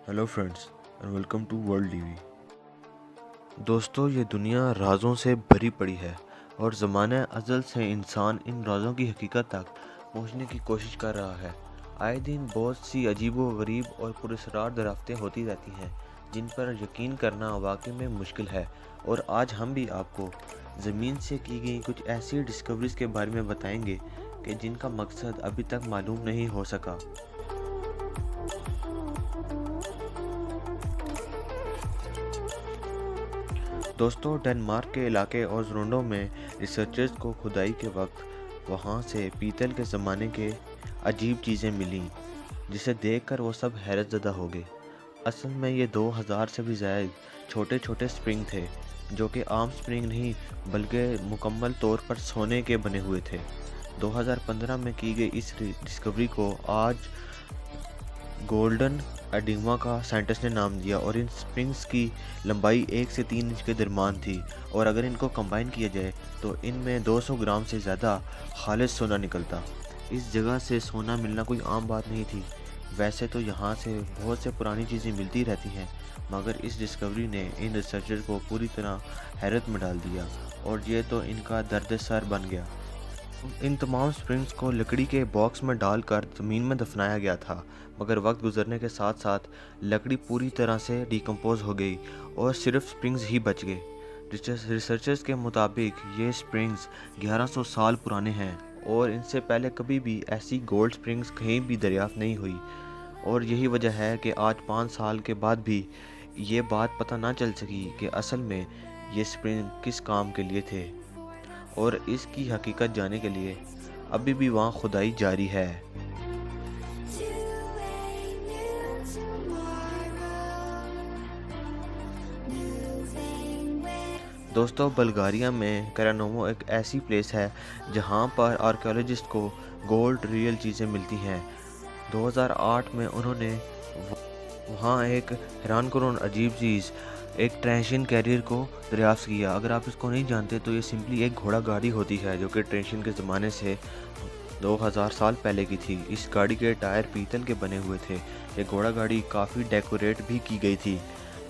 Hello friends and welcome to World TV. दोस्तों, ये दुनिया राज़ों से भरी पड़ी है और ज़माने अज़ल से इंसान इन राज़ों की हकीकत तक पहुंचने की कोशिश कर रहा है। आए दिन बहुत सी अजीबो-गरीब और पुरअसरार दरियाफ़तें होती रहती हैं जिन पर यकीन करना वाकई में मुश्किल है, और आज हम भी आपको ज़मीन से की गई कुछ ऐसी डिस्कवरीज़ के बारे में बताएंगे कि जिनका मकसद अभी तक मालूम नहीं हो सका। दोस्तों, डेनमार्क के इलाके ओज़रोंडो में रिसर्चर्स को खुदाई के वक्त वहां से पीतल के ज़माने के अजीब चीज़ें मिलीं, जिसे देखकर वो सब हैरत ज़दा हो गए। असल में ये 2000 से भी ज़्यादा छोटे छोटे स्प्रिंग थे, जो कि आम स्प्रिंग नहीं बल्कि मुकम्मल तौर पर सोने के बने हुए थे। 2015 में की गई इस डिस्कवरी को आज गोल्डन एडिग्मा का साइंटिस्ट ने नाम दिया, और इन स्प्रिंग्स की लंबाई 1 से 3 इंच के दरमियान थी, और अगर इनको कंबाइन किया जाए तो इनमें 200 ग्राम से ज़्यादा खालिस सोना निकलता। इस जगह से सोना मिलना कोई आम बात नहीं थी। वैसे तो यहाँ से बहुत से पुरानी चीज़ें मिलती रहती हैं, मगर इस डिस्कवरी ने इन रिसर्चर को पूरी तरह हैरत में डाल दिया, और ये तो इनका दर्द सर बन गया। इन तमाम स्प्रिंग्स को लकड़ी के बॉक्स में डालकर ज़मीन में दफनाया गया था, मगर वक्त गुजरने के साथ साथ लकड़ी पूरी तरह से डिकम्पोज हो गई और सिर्फ स्प्रिंग्स ही बच गए। रिसर्चर्स के मुताबिक ये स्प्रिंग्स 1100 साल पुराने हैं, और इनसे पहले कभी भी ऐसी गोल्ड स्प्रिंग्स कहीं भी दरियाफ्त नहीं हुई, और यही वजह है कि आज 5 साल के बाद भी ये बात पता ना चल सकी कि असल में ये स्प्रिंग किस काम के लिए थे, और इसकी हकीकत जानने के लिए अभी भी वहाँ खुदाई जारी है। दोस्तों, बल्गारिया में कैरानोमो एक ऐसी प्लेस है जहाँ पर आर्कियोलॉजिस्ट को गोल्ड रियल चीज़ें मिलती हैं। 2008 में उन्होंने वहाँ एक हैरानकुन अजीब चीज़, एक ट्रेंशियन कैरियर को दरियाफ्त किया। अगर आप इसको नहीं जानते तो ये सिंपली एक घोड़ा गाड़ी होती है, जो कि ट्रेंशियन के ज़माने से 2000 साल पहले की थी। इस गाड़ी के टायर पीतल के बने हुए थे। ये घोड़ा गाड़ी काफ़ी डेकोरेट भी की गई थी,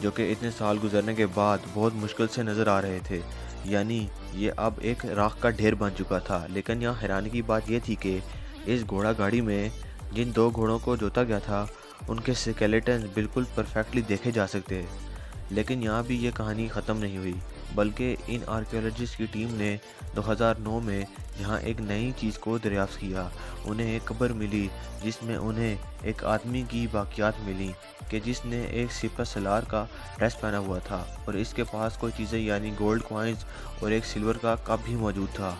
जो कि इतने साल गुजरने के बाद बहुत मुश्किल से नज़र आ रहे थे, यानी ये अब एक राख का ढेर बन चुका था। लेकिन यहाँ हैरानी की बात यह थी कि इस घोड़ा गाड़ी में जिन 2 घोड़ों को जोता गया था उनके स्केलेटन बिल्कुल परफेक्टली देखे जा सकते हैं। लेकिन यहाँ भी ये कहानी ख़त्म नहीं हुई, बल्कि इन आर्कियोलॉजिस्ट की टीम ने 2009 में यहाँ एक नई चीज़ को दरियाफ्त किया। उन्हें एक कब्र मिली जिसमें उन्हें एक आदमी की बाकियात मिली कि जिसने एक सिपा सलार का ड्रेस पहना हुआ था, और इसके पास कोई चीज़ें यानी गोल्ड कॉइन्स और एक सिल्वर का कप भी मौजूद था,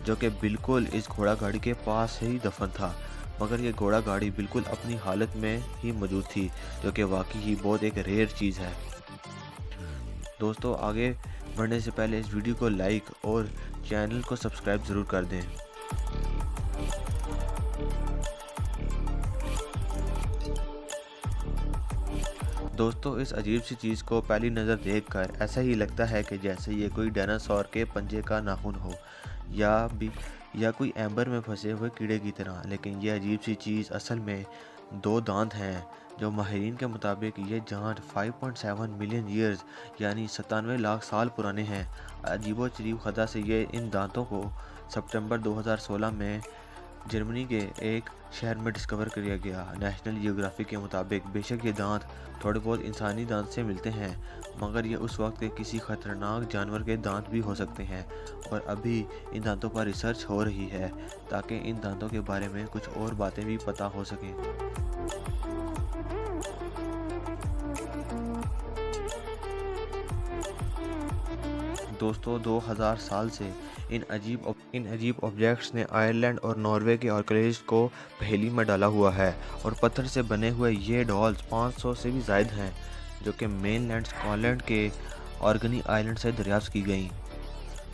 जो कि बिल्कुल इस घोड़ा गाड़ी के पास ही दफन था। मगर ये घोड़ा गाड़ी बिल्कुल अपनी हालत में ही मौजूद थी, जो कि वाकई ही बहुत एक रेयर चीज़ है। दोस्तों, आगे बढ़ने से पहले इस वीडियो को लाइक और चैनल को सब्सक्राइब ज़रूर कर दें। दोस्तों, इस अजीब सी चीज़ को पहली नज़र देखकर ऐसा ही लगता है कि जैसे ये कोई डायनासोर के पंजे का नाखून हो, या कोई एम्बर में फंसे हुए कीड़े की तरह। लेकिन ये अजीब सी चीज़ असल में 2 दांत हैं, जो माहिरीन के मुताबिक ये जांट 5.7 मिलियन ईयर्स यानी 97 लाख साल पुराने हैं। अजीबोगरीब खदा से ये इन दांतों को सितंबर 2016 में जर्मनी के एक शहर में डिस्कवर किया गया। नेशनल जियोग्राफी के मुताबिक बेशक ये दांत थोड़े बहुत इंसानी दांत से मिलते हैं, मगर ये उस वक्त के किसी खतरनाक जानवर के दांत भी हो सकते हैं, और अभी इन दांतों पर रिसर्च हो रही है ताकि इन दांतों के बारे में कुछ और बातें भी पता हो सकें। दोस्तों, 2000 साल से इन अजीब ऑब्जेक्ट्स ने आयरलैंड और नॉर्वे के आर्कियोलॉजिस्ट को पहेली में डाला हुआ है, और पत्थर से बने हुए ये डॉल्स 500 से भी ज़ायद हैं, जो कि मेनलैंड स्कॉटलैंड के ऑर्गनी आइलैंड से दरियाफ्त की गई,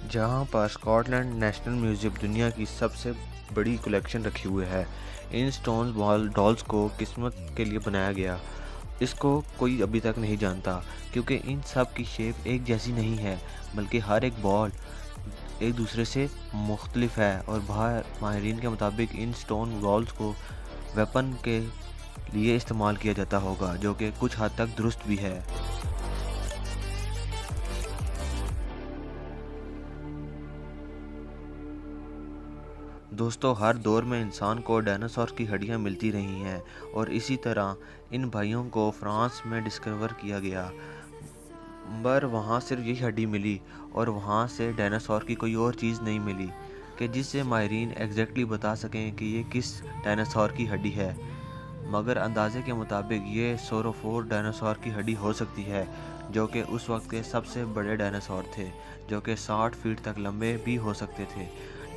जहां पर स्कॉटलैंड नेशनल म्यूजियम दुनिया की सबसे बड़ी कलेक्शन रखी हुई है। इन स्टोन डॉल्स को किस्मत के लिए बनाया गया। इसको कोई अभी तक नहीं जानता, क्योंकि इन सब की शेप एक जैसी नहीं है, बल्कि हर एक बॉल एक दूसरे से मुख्तलिफ है। और माहिरीन के मुताबिक इन स्टोन वॉल्स को वेपन के लिए इस्तेमाल किया जाता होगा, जो कि कुछ हद तक दुरुस्त भी है। दोस्तों, हर दौर में इंसान को डायनासोर की हड्डियां मिलती रही हैं और इसी तरह इन भाइयों को फ्रांस में डिस्कवर किया गया, पर वहाँ सिर्फ यही हड्डी मिली और वहाँ से डायनासोर की कोई और चीज़ नहीं मिली कि जिससे माहिरीन एग्जैक्टली बता सकें कि ये किस डायनासोर की हड्डी है। मगर अंदाजे के मुताबिक ये सोरोफोर डायनासोर की हड्डी हो सकती है, जो कि उस वक्त के सबसे बड़े डायनासोर थे, जो कि 60 फीट तक लंबे भी हो सकते थे।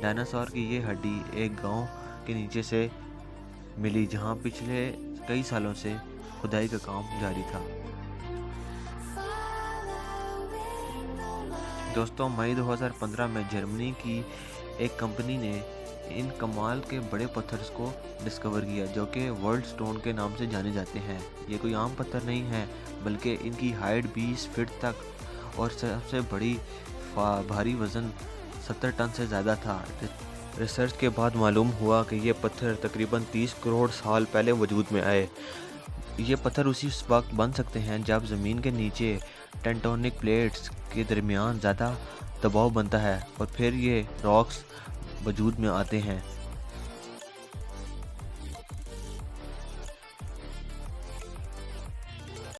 डायनासोर की ये हड्डी एक गांव के नीचे से मिली, जहां पिछले कई सालों से खुदाई का काम जारी था। दोस्तों, मई 2015 में जर्मनी की एक कंपनी ने इन कमाल के बड़े पत्थर को डिस्कवर किया, जो कि वर्ल्ड स्टोन के नाम से जाने जाते हैं। ये कोई आम पत्थर नहीं है, बल्कि इनकी हाइट 20 फीट तक और सबसे बड़ी भारी वज़न 70 टन से ज़्यादा था। रिसर्च के बाद मालूम हुआ कि ये पत्थर तकरीबन 30 करोड़ साल पहले वजूद में आए। ये पत्थर उसी वक्त बन सकते हैं जब ज़मीन के नीचे टेक्टोनिक प्लेट्स के दरमियान ज़्यादा दबाव बनता है और फिर ये रॉक्स वजूद में आते हैं।